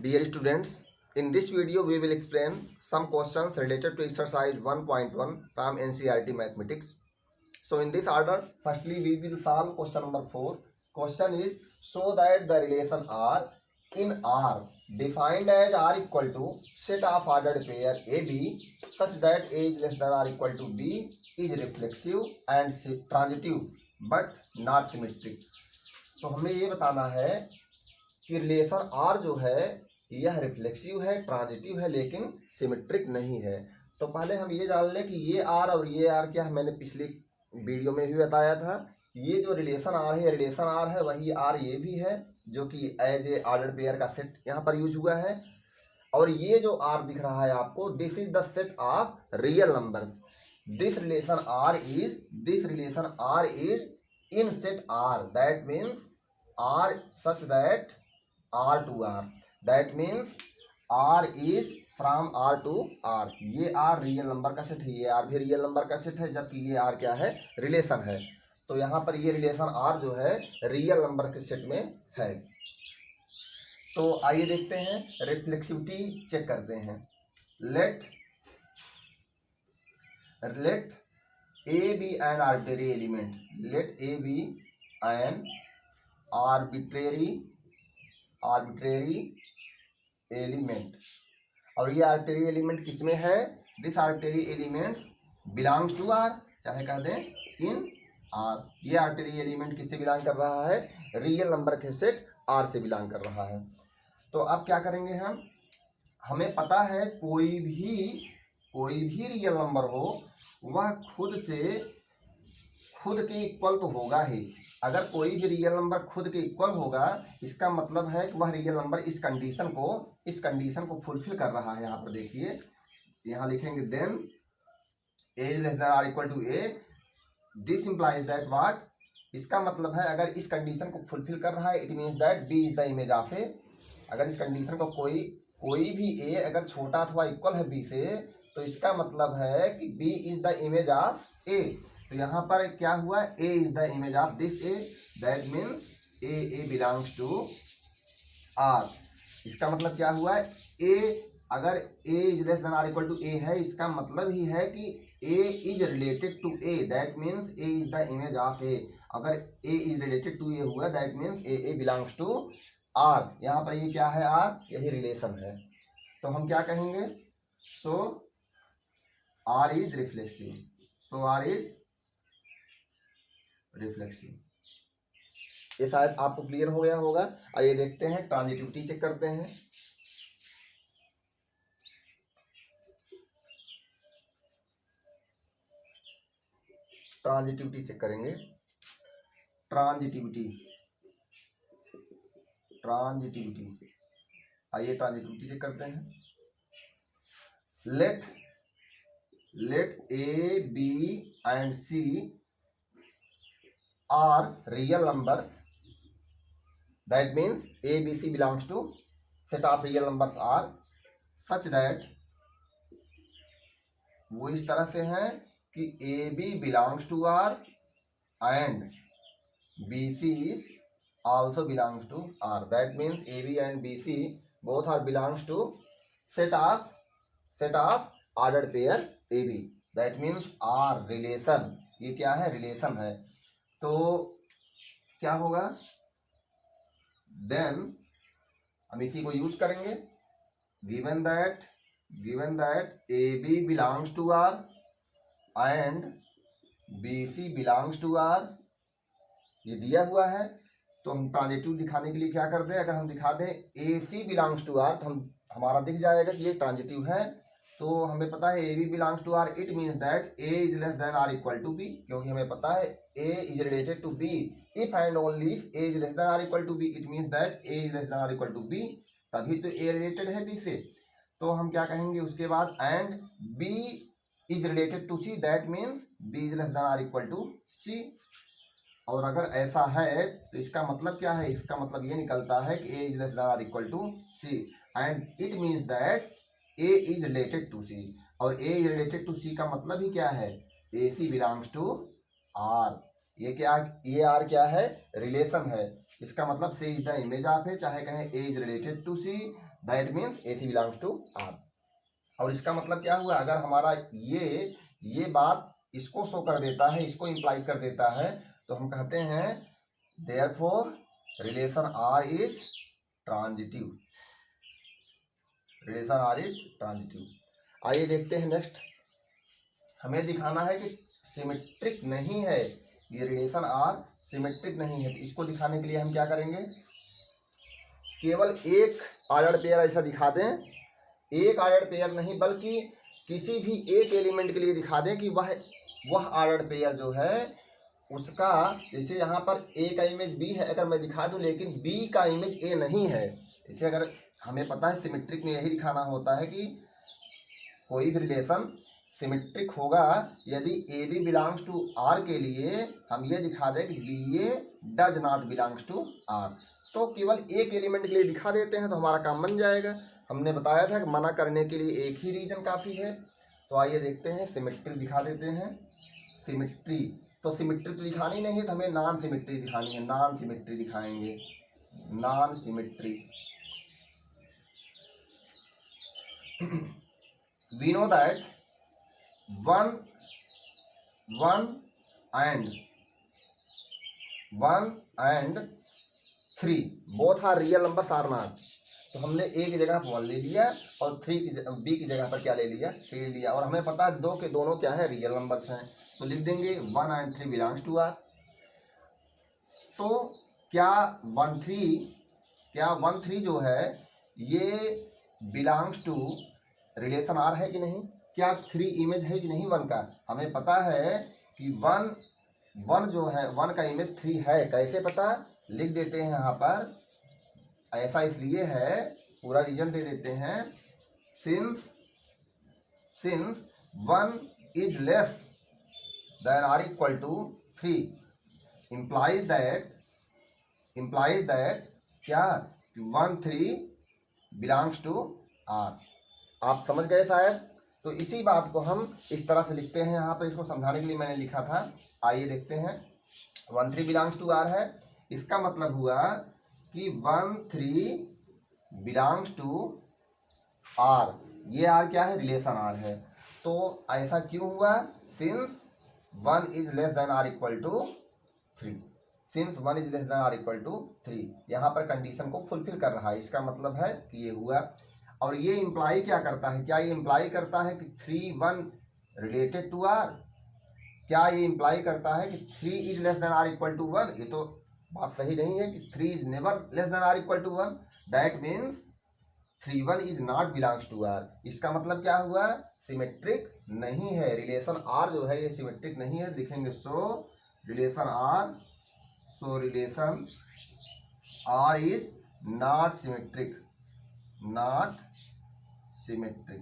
Dear students, in this video we will explain some questions related to exercise 1.1 from NCERT Mathematics. So in this order, firstly we will solve question number 4. Question is, show that the relation R in R defined as R equal to set of ordered pair AB such that A is less than or equal to B is reflexive and transitive but not symmetric. तो हमें ये बताना है कि relation R जो है यह reflexive है, ट्रांजिटिव है, लेकिन सिमेट्रिक नहीं है। तो पहले हम ये जान लें कि ये R और ये R क्या है। मैंने पिछली वीडियो में भी बताया था, ये जो रिलेशन R है, रिलेशन R है, वही R ये भी है, जो कि एज ए ऑर्डर पेयर का सेट यहाँ पर यूज हुआ है। और ये जो R दिख रहा है आपको, this is the set of real numbers. This relation R is in set R, that means R such that R to R, that means R is from R to R। ये R real number का set है, ये R भी real number का set है, जबकि ये R क्या है, रिलेशन है। तो यहाँ पर ये रिलेशन R जो है रियल नंबर के सेट में है। तो आइए देखते हैं, रिफ्लेक्सिविटी चेक करते हैं। Let A be an arbitrary element, let A be an arbitrary element. और ये आर्बिट्रेरी एलिमेंट किसमें है? This arbitrary elements belongs to R, चाहे कह दें इन आर। ये आर्बिट्रेरी एलिमेंट किससे बिलोंग कर रहा है? रियल नंबर के सेट आर से बिलोंग कर रहा है। तो अब क्या करेंगे हम, हमें पता है कोई भी रियल नंबर हो वह खुद के इक्वल तो होगा ही। अगर कोई भी रियल नंबर खुद के इक्वल होगा, इसका मतलब है कि वह रियल नंबर इस कंडीशन को फुलफिल कर रहा है। यहाँ पर देखिए, यहाँ लिखेंगे then a is less than or equal to a, this implies that what, इसका मतलब है अगर इस कंडीशन को फुलफिल कर रहा है, it means that B is the image of A. अगर इस कंडीशन को कोई भी ए अगर छोटा अथवा इक्वल है बी से, तो इसका मतलब है कि B is the image of A. तो यहाँ पर क्या हुआ, A is the image of this A, that means A belongs to R। इसका मतलब क्या हुआ है, A अगर A is less than or equal to A है, इसका मतलब ही है कि A is related to A, that means A is the image of A। अगर A is related to A हुआ, that means A belongs to R। यहाँ पर ये क्या है, R, यही रिलेशन है। तो हम क्या कहेंगे, सो R is reflexive, so R is reflexive. ये शायद आपको क्लियर हो गया होगा। आइए देखते हैं, ट्रांजिटिविटी चेक करते हैं। ट्रांजिटिविटी चेक करेंगे। ट्रांजिटिविटी आइए ट्रांजिटिविटी चेक करते हैं। Let a b and c are real numbers, that means A B C belongs to set of real numbers R such that, वो इस तरह से है कि A B belongs to R and B C is also belongs to R, that means A B and B C both are belongs to set of ordered pair A B, that means R relation। ये क्या है, relation है। तो क्या होगा, then हम इसी को यूज करेंगे। Given that a B belongs to R and b c belongs to R, ये दिया हुआ है। तो हम ट्रांजिटिव दिखाने के लिए क्या कर दें, अगर हम दिखा दें ए सी बिलोंग्स टू आर, तो हमारा दिख जाएगा कि ये ट्रांजिटिव है। तो हमें पता है A B belongs to R, it means that A is less than or equal to B, क्योंकि हमें पता है A is related to B. If and only if A is less than or equal to B, it means that A is less than or equal to B, तभी तो ए related है B से। तो हम क्या कहेंगे उसके बाद, and B is related to C, that means B is less than or equal to C. और अगर ऐसा है तो इसका मतलब क्या है, इसका मतलब ये निकलता है कि A is less than or equal to C, and it means that A is related to C। और A is related to C का मतलब ही क्या है, AC belongs to R। ये R क्या है, रिलेशन है। इसका मतलब C is the image of A, चाहे कहें A is related to C, that means A C belongs to R. और इसका मतलब क्या हुआ, अगर हमारा ये बात इसको शो कर देता है, इसको इम्प्लाइज कर देता है, तो हम कहते हैं therefore relation R is transitive, relation R is transitive. आइए देखते हैं नेक्स्ट। हमें दिखाना है कि सिमेट्रिक नहीं है, ये रिलेशन आर सिमेट्रिक नहीं है, तो इसको दिखाने के लिए हम क्या करेंगे, केवल एक ऑर्डर्ड पेयर ऐसा दिखा दें, एक ऑर्डर्ड पेयर नहीं बल्कि किसी भी एक एलिमेंट के लिए दिखा दें कि वह ऑर्डर्ड पेयर जो है उसका, जैसे यहाँ पर ए का इमेज बी है अगर मैं दिखा दूं, लेकिन बी का इमेज ए नहीं है, इसे अगर हमें पता है सिमेट्रिक में यही दिखाना होता है कि कोई भी रिलेशन सिमेट्रिक होगा यदि a B belongs to R के लिए हम ये दिखा दें कि b a does not belongs to R, तो केवल एक एलिमेंट के लिए दिखा देते हैं तो हमारा काम बन जाएगा। हमने बताया था कि मना करने के लिए एक ही रीजन काफ़ी है। तो आइए देखते हैं, सिमेट्री दिखा देते हैं। सिमेट्री, तो सिमेट्री तो दिखानी नहीं है तो हमें नॉन सिमेट्री दिखानी है, नॉन सिमेट्री दिखाएंगे, non symmetry. we know that 1 and 3 both are real numbers or not, तो हमने ए की जगह पर 1 ले लिया और बी की जगह पर क्या ले लिया, 3 लिया, और हमें पता है दो के दोनों क्या है, रियल नंबर्स हैं, तो लिख देंगे 1 and 3 बिलोंग्स टू आर। तो क्या 1 3 जो है ये बिलोंग्स टू रिलेशन आर है कि नहीं, क्या 3 इमेज है कि नहीं 1 का, हमें पता है कि 1 जो है 1 का इमेज 3 है, कैसे पता, लिख देते हैं यहाँ पर, ऐसा इसलिए है, पूरा रीजन दे देते हैं, since 1 is less than or equal to 3 implies that क्या 1 3 बिलोंग्स टू आर। आप समझ गए शायद। तो इसी बात को हम इस तरह से लिखते हैं, यहाँ पर इसको समझाने के लिए मैंने लिखा था। आइए देखते हैं, 1 3 बिलोंग्स टू आर है, इसका मतलब हुआ कि 1 3 बिलोंग्स टू आर, ये आर क्या है, रिलेशन आर है। तो ऐसा क्यों हुआ, since 1 is less than or equal to 3, since 1 is less than or equal to 3, यहाँ पर कंडीशन को फुलफिल कर रहा है, इसका मतलब है कि ये हुआ। और ये इम्प्लाई क्या करता है, क्या ये इम्प्लाई करता है कि 3 1 रिलेटेड टू आर, क्या ये इम्प्लाई करता है कि 3 is less than or equal to 1, ये तो बात सही नहीं है कि 3 is never less than or equal to 1, that means 3 1 is not belongs to R. इसका मतलब क्या हुआ, सिमेट्रिक नहीं है, रिलेशन आर जो है ये सिमेट्रिक नहीं है। लिखेंगे so relation R is not symmetric, not symmetric.